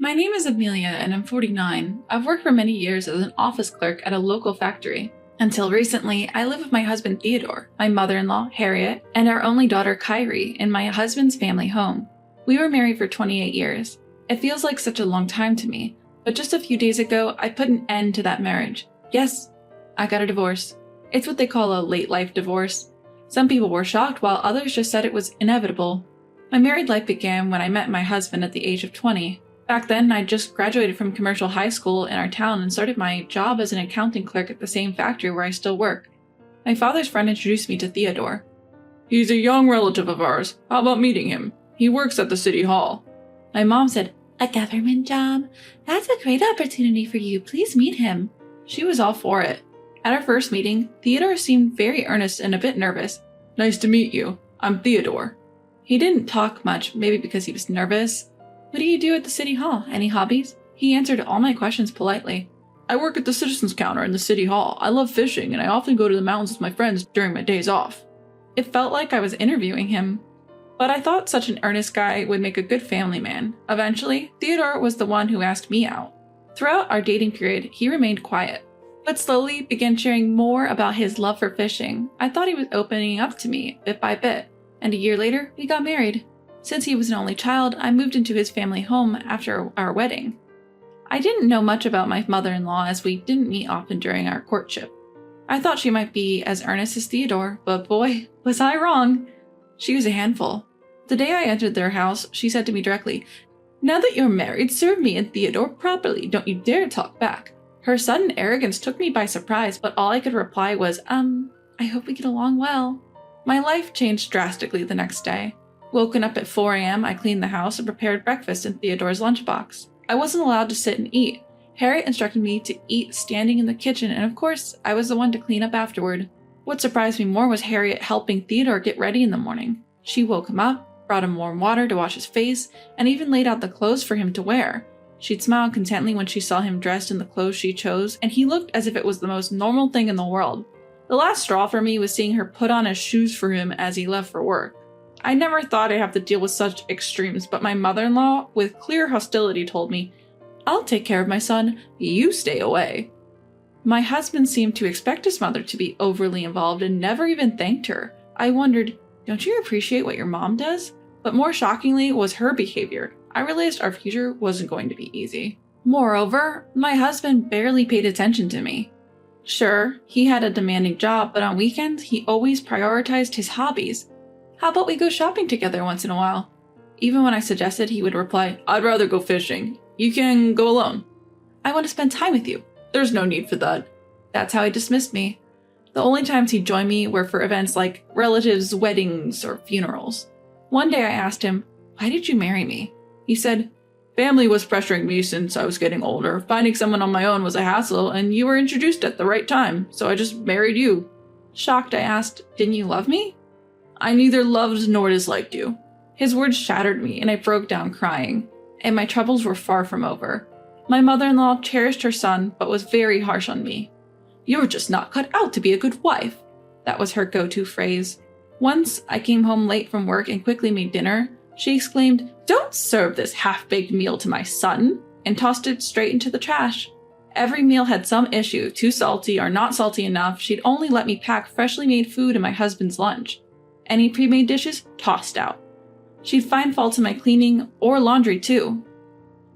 My name is Amelia and I'm 49. I've worked for many years as an office clerk at a local factory. Until recently, I live with my husband Theodore, my mother-in-law Harriet, and our only daughter Kyrie in my husband's family home. We were married for 28 years. It feels like such a long time to me, but just a few days ago, I put an end to that marriage. Yes, I got a divorce. It's what they call a late life divorce. Some people were shocked while others just said it was inevitable. My married life began when I met my husband at the age of 20. Back then, I just graduated from commercial high school in our town and started my job as an accounting clerk at the same factory where I still work. My father's friend introduced me to Theodore. He's a young relative of ours. How about meeting him? He works at the city hall. My mom said, "A government job? That's a great opportunity for you. Please meet him." She was all for it. At our first meeting, Theodore seemed very earnest and a bit nervous. Nice to meet you. I'm Theodore. He didn't talk much, maybe because he was nervous. What do you do at the city hall? Any hobbies? He answered all my questions politely. I work at the citizens counter in the city hall. I love fishing and I often go to the mountains with my friends during my days off. It felt like I was interviewing him. But I thought such an earnest guy would make a good family man. Eventually, Theodore was the one who asked me out. Throughout our dating period, he remained quiet, but slowly began sharing more about his love for fishing. I thought he was opening up to me bit by bit, and a year later, we got married. Since he was an only child, I moved into his family home after our wedding. I didn't know much about my mother-in-law as we didn't meet often during our courtship. I thought she might be as earnest as Theodore, but boy, was I wrong. She was a handful. The day I entered their house, she said to me directly, "Now that you're married, serve me and Theodore properly. Don't you dare talk back." Her sudden arrogance took me by surprise, but all I could reply was, I hope we get along well. My life changed drastically the next day. Woken up at 4 a.m., I cleaned the house and prepared breakfast in Theodore's lunchbox. I wasn't allowed to sit and eat. Harriet instructed me to eat standing in the kitchen, and of course, I was the one to clean up afterward. What surprised me more was Harriet helping Theodore get ready in the morning. She woke him up, brought him warm water to wash his face, and even laid out the clothes for him to wear. She'd smile contently when she saw him dressed in the clothes she chose, and he looked as if it was the most normal thing in the world. The last straw for me was seeing her put on his shoes for him as he left for work. I never thought I'd have to deal with such extremes, but my mother-in-law, with clear hostility, told me, "I'll take care of my son, you stay away." My husband seemed to expect his mother to be overly involved and never even thanked her. I wondered, don't you appreciate what your mom does? But more shockingly was her behavior. I realized our future wasn't going to be easy. Moreover, my husband barely paid attention to me. Sure, he had a demanding job, but on weekends, he always prioritized his hobbies. How about we go shopping together once in a while? Even when I suggested, he would reply, "I'd rather go fishing. You can go alone." "I want to spend time with you." "There's no need for that." That's how he dismissed me. The only times he'd join me were for events like relatives' weddings or funerals. One day I asked him, "Why did you marry me?" He said, "Family was pressuring me since I was getting older. Finding someone on my own was a hassle, and you were introduced at the right time, so I just married you." Shocked, I asked, "Didn't you love me?" "I neither loved nor disliked you." His words shattered me, and I broke down crying. And my troubles were far from over. My mother-in-law cherished her son, but was very harsh on me. "You're just not cut out to be a good wife." That was her go-to phrase. Once I came home late from work and quickly made dinner. She exclaimed, "Don't serve this half-baked meal to my son," and tossed it straight into the trash. Every meal had some issue, too salty or not salty enough. She'd only let me pack freshly made food in my husband's lunch. Any pre-made dishes, tossed out. She'd find fault in my cleaning or laundry too.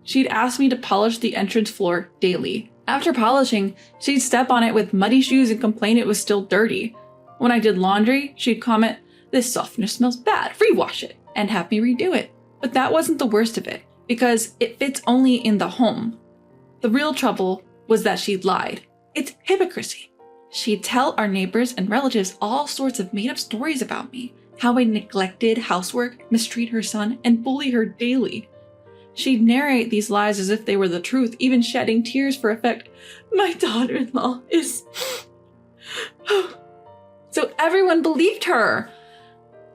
She'd ask me to polish the entrance floor daily. After polishing, she'd step on it with muddy shoes and complain it was still dirty. When I did laundry, she'd comment, "This softener smells bad, rewash it," and have me redo it. But that wasn't the worst of it, because it fits only in the home. The real trouble was that she'd lied. It's hypocrisy. She'd tell our neighbors and relatives all sorts of made-up stories about me, how I neglected housework, mistreat her son, and bully her daily. She'd narrate these lies as if they were the truth, even shedding tears for effect. "My daughter-in-law is..." So everyone believed her.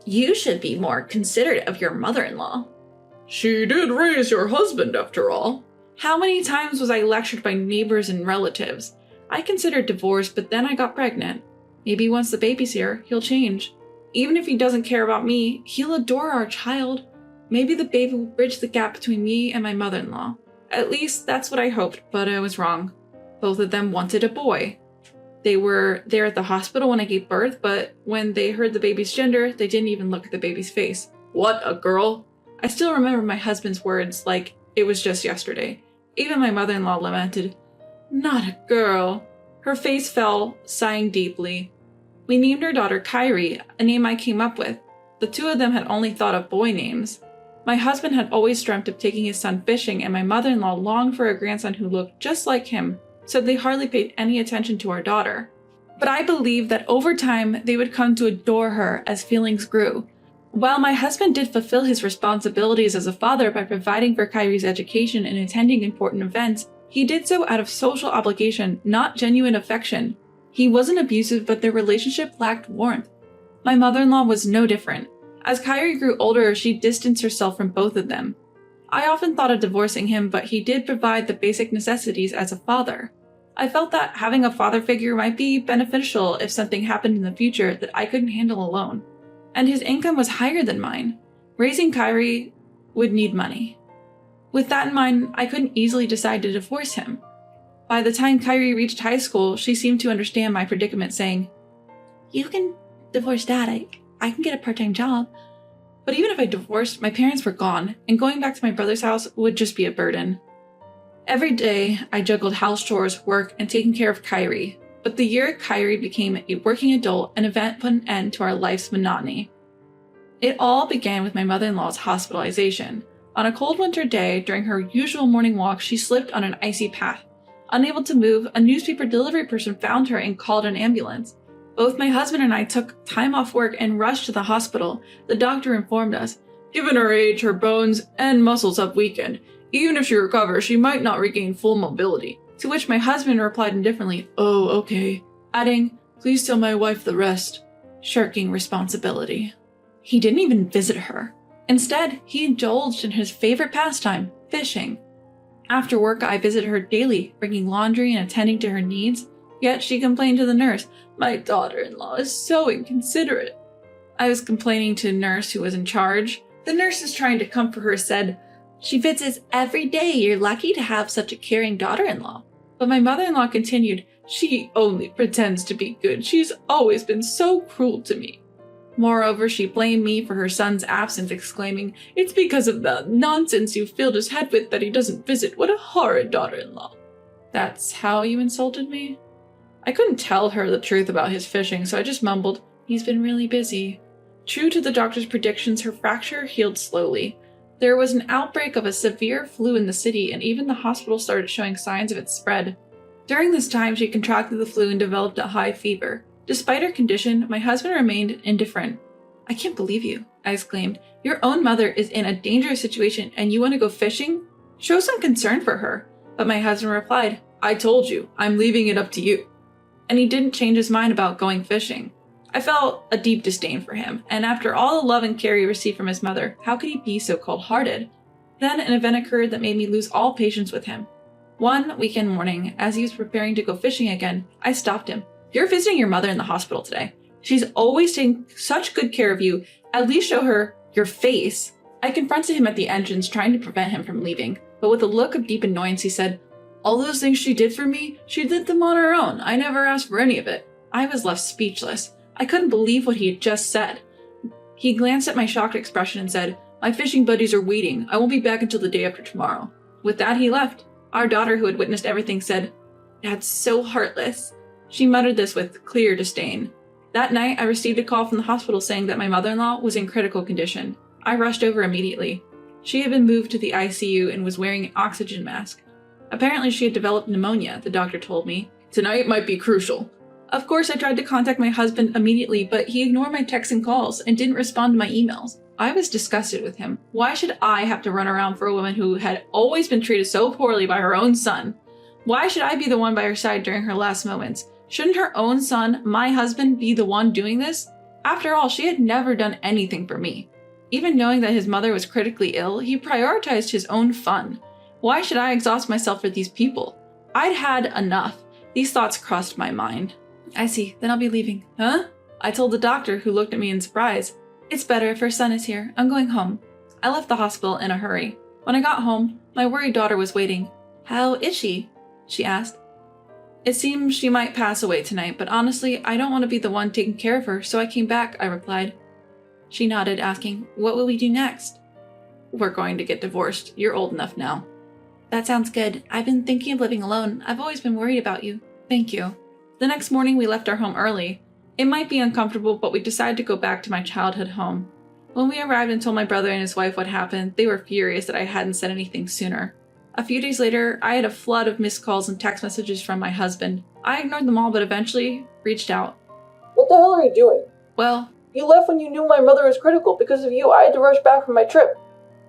"You should be more considerate of your mother-in-law." "She did raise your husband after all." How many times was I lectured by neighbors and relatives? I considered divorce, but then I got pregnant. Maybe once the baby's here, he'll change. Even if he doesn't care about me, he'll adore our child. Maybe the baby will bridge the gap between me and my mother-in-law. At least that's what I hoped, but I was wrong. Both of them wanted a boy. They were there at the hospital when I gave birth, but when they heard the baby's gender, they didn't even look at the baby's face. What, a girl? I still remember my husband's words like it was just yesterday. Even my mother-in-law lamented, "Not a girl." Her face fell, sighing deeply. We named our daughter Kyrie, a name I came up with. The two of them had only thought of boy names. My husband had always dreamt of taking his son fishing, and my mother-in-law longed for a grandson who looked just like him, so they hardly paid any attention to our daughter. But I believed that over time they would come to adore her as feelings grew. While my husband did fulfill his responsibilities as a father by providing for Kyrie's education and attending important events, he did so out of social obligation, not genuine affection. He wasn't abusive, but their relationship lacked warmth. My mother-in-law was no different. As Kyrie grew older, she distanced herself from both of them. I often thought of divorcing him, but he did provide the basic necessities as a father. I felt that having a father figure might be beneficial if something happened in the future that I couldn't handle alone. And his income was higher than mine. Raising Kyrie would need money. With that in mind, I couldn't easily decide to divorce him. By the time Kyrie reached high school, she seemed to understand my predicament, saying, "You can divorce Dad, I can get a part-time job." But even if I divorced, my parents were gone, and going back to my brother's house would just be a burden. Every day, I juggled house chores, work, and taking care of Kyrie. But the year Kyrie became a working adult, an event put an end to our life's monotony. It all began with my mother-in-law's hospitalization. On a cold winter day, during her usual morning walk, she slipped on an icy path. Unable to move, a newspaper delivery person found her and called an ambulance. Both my husband and I took time off work and rushed to the hospital. The doctor informed us, "Given her age, her bones and muscles have weakened. Even if she recovers, she might not regain full mobility." To which my husband replied indifferently, "Oh, okay," adding, "Please tell my wife the rest," shirking responsibility. He didn't even visit her. Instead, he indulged in his favorite pastime, fishing. After work, I visited her daily, bringing laundry and attending to her needs. Yet she complained to the nurse, "My daughter-in-law is so inconsiderate." I was complaining to the nurse who was in charge. The nurse, is trying to comfort her, said, "She visits every day. You're lucky to have such a caring daughter-in-law." But my mother-in-law continued, "She only pretends to be good. She's always been so cruel to me." Moreover, she blamed me for her son's absence, exclaiming, "It's because of the nonsense you filled his head with that he doesn't visit. What a horrid daughter-in-law." "That's how you insulted me?" I couldn't tell her the truth about his fishing, so I just mumbled, "He's been really busy." True to the doctor's predictions, her fracture healed slowly. There was an outbreak of a severe flu in the city, and even the hospital started showing signs of its spread. During this time, she contracted the flu and developed a high fever. Despite her condition, my husband remained indifferent. "I can't believe you," I exclaimed. "Your own mother is in a dangerous situation, and you want to go fishing? Show some concern for her." But my husband replied, "I told you, I'm leaving it up to you." And he didn't change his mind about going fishing. I felt a deep disdain for him, and after all the love and care he received from his mother, how could he be so cold-hearted? Then an event occurred that made me lose all patience with him. One weekend morning, as he was preparing to go fishing again, I stopped him. "You're visiting your mother in the hospital today. She's always taking such good care of you. At least show her your face." I confronted him at the entrance, trying to prevent him from leaving, but with a look of deep annoyance, he said, "All those things she did for me, she did them on her own. I never asked for any of it." I was left speechless. I couldn't believe what he had just said. He glanced at my shocked expression and said, "My fishing buddies are waiting. I won't be back until the day after tomorrow." With that, he left. Our daughter, who had witnessed everything, said, "Dad's so heartless." She muttered this with clear disdain. That night, I received a call from the hospital saying that my mother-in-law was in critical condition. I rushed over immediately. She had been moved to the ICU and was wearing an oxygen mask. Apparently, she had developed pneumonia, the doctor told me. "Tonight might be crucial." Of course, I tried to contact my husband immediately, but he ignored my texts and calls and didn't respond to my emails. I was disgusted with him. Why should I have to run around for a woman who had always been treated so poorly by her own son? Why should I be the one by her side during her last moments? Shouldn't her own son, my husband, be the one doing this? After all, she had never done anything for me. Even knowing that his mother was critically ill, he prioritized his own fun. Why should I exhaust myself for these people? I'd had enough. These thoughts crossed my mind. "I see, then I'll be leaving." "Huh?" I told the doctor, who looked at me in surprise. "It's better if her son is here. I'm going home." I left the hospital in a hurry. When I got home, my worried daughter was waiting. "How is she?" she asked. "It seems she might pass away tonight, but honestly, I don't want to be the one taking care of her, so I came back," I replied. She nodded, asking, "What will we do next?" "We're going to get divorced. You're old enough now." "That sounds good. I've been thinking of living alone. I've always been worried about you." "Thank you." The next morning, we left our home early. It might be uncomfortable, but we decided to go back to my childhood home. When we arrived and told my brother and his wife what happened, they were furious that I hadn't said anything sooner. A few days later, I had a flood of missed calls and text messages from my husband. I ignored them all, but eventually reached out. "What the hell are you doing? "Well, You left when you knew my mother was critical. Because of you, I had to rush back from my trip.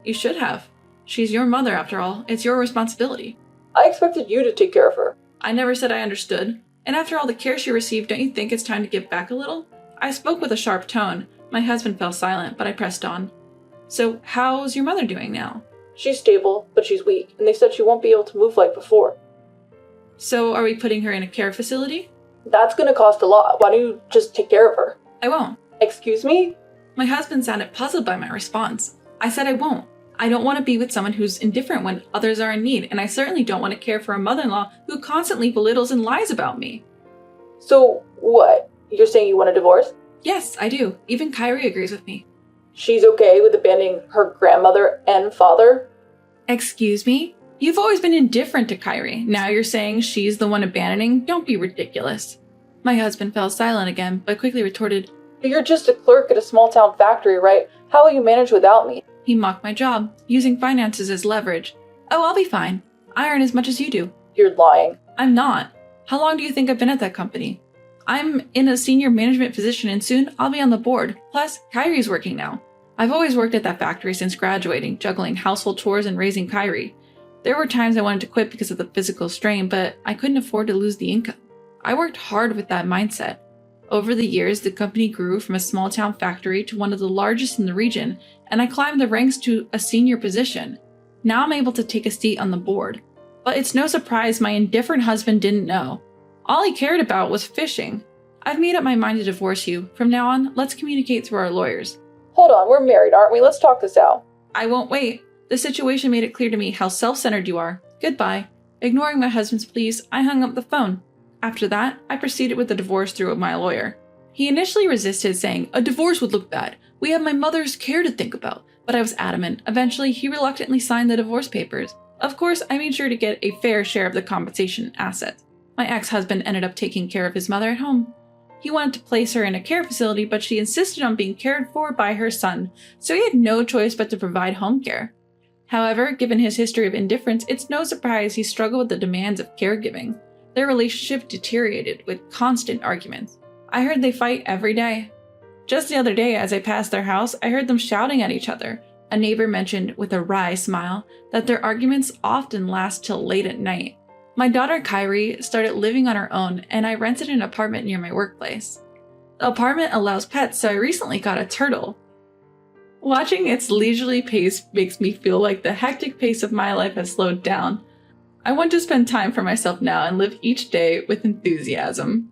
you should have. She's your mother, after all. It's your responsibility." I expected you to take care of her." I never said I understood. And after all the care she received, don't you think it's time to give back a little? I spoke with a sharp tone. My husband fell silent, but I pressed on. "So, how's your mother doing now?" "She's stable, but she's weak, and they said she won't be able to move like before." "So, are we putting her in a care facility?" "That's gonna cost a lot. Why don't you just take care of her?" "I won't." "Excuse me?" My husband sounded puzzled by my response. I said I won't. I don't want to be with someone who's indifferent when others are in need, and I certainly don't want to care for a mother-in-law who constantly belittles and lies about me. "So, what? You're saying you want a divorce?" Yes, I do. Even Kyrie agrees with me. "She's okay with abandoning her grandmother and father?" Excuse me? You've always been indifferent to Kyrie. Now you're saying she's the one abandoning? Don't be ridiculous. My husband fell silent again, but quickly retorted. "You're just a clerk at a small-town factory, right? How will you manage without me?" He mocked my job, using finances as leverage. "Oh, I'll be fine. I earn as much as you do." "You're lying." I'm not. How long do you think I've been at that company? I'm in a senior management position and soon I'll be on the board. Plus, Kyrie's working now. I've always worked at that factory since graduating, juggling household chores and raising Kyrie. There were times I wanted to quit because of the physical strain, but I couldn't afford to lose the income. I worked hard with that mindset. Over the years, the company grew from a small-town factory to one of the largest in the region, and I climbed the ranks to a senior position. Now I'm able to take a seat on the board. But it's no surprise my indifferent husband didn't know. All he cared about was fishing. I've made up my mind to divorce you. From now on, let's communicate through our lawyers. "Hold on, we're married, aren't we? Let's talk this out." I won't wait. The situation made it clear to me how self-centered you are. Goodbye. Ignoring my husband's pleas, I hung up the phone. After that, I proceeded with the divorce through my lawyer. He initially resisted, saying, "A divorce would look bad. We have my mother's care to think about." But I was adamant. Eventually, he reluctantly signed the divorce papers. Of course, I made sure to get a fair share of the compensation and assets. My ex-husband ended up taking care of his mother at home. He wanted to place her in a care facility, but she insisted on being cared for by her son, so he had no choice but to provide home care. However, given his history of indifference, it's no surprise he struggled with the demands of caregiving. Their relationship deteriorated with constant arguments. I heard they fight every day. Just the other day, as I passed their house, I heard them shouting at each other. A neighbor mentioned, with a wry smile, that their arguments often last till late at night. My daughter Kyrie started living on her own, and I rented an apartment near my workplace. The apartment allows pets, so I recently got a turtle. Watching its leisurely pace makes me feel like the hectic pace of my life has slowed down. I want to spend time for myself now and live each day with enthusiasm.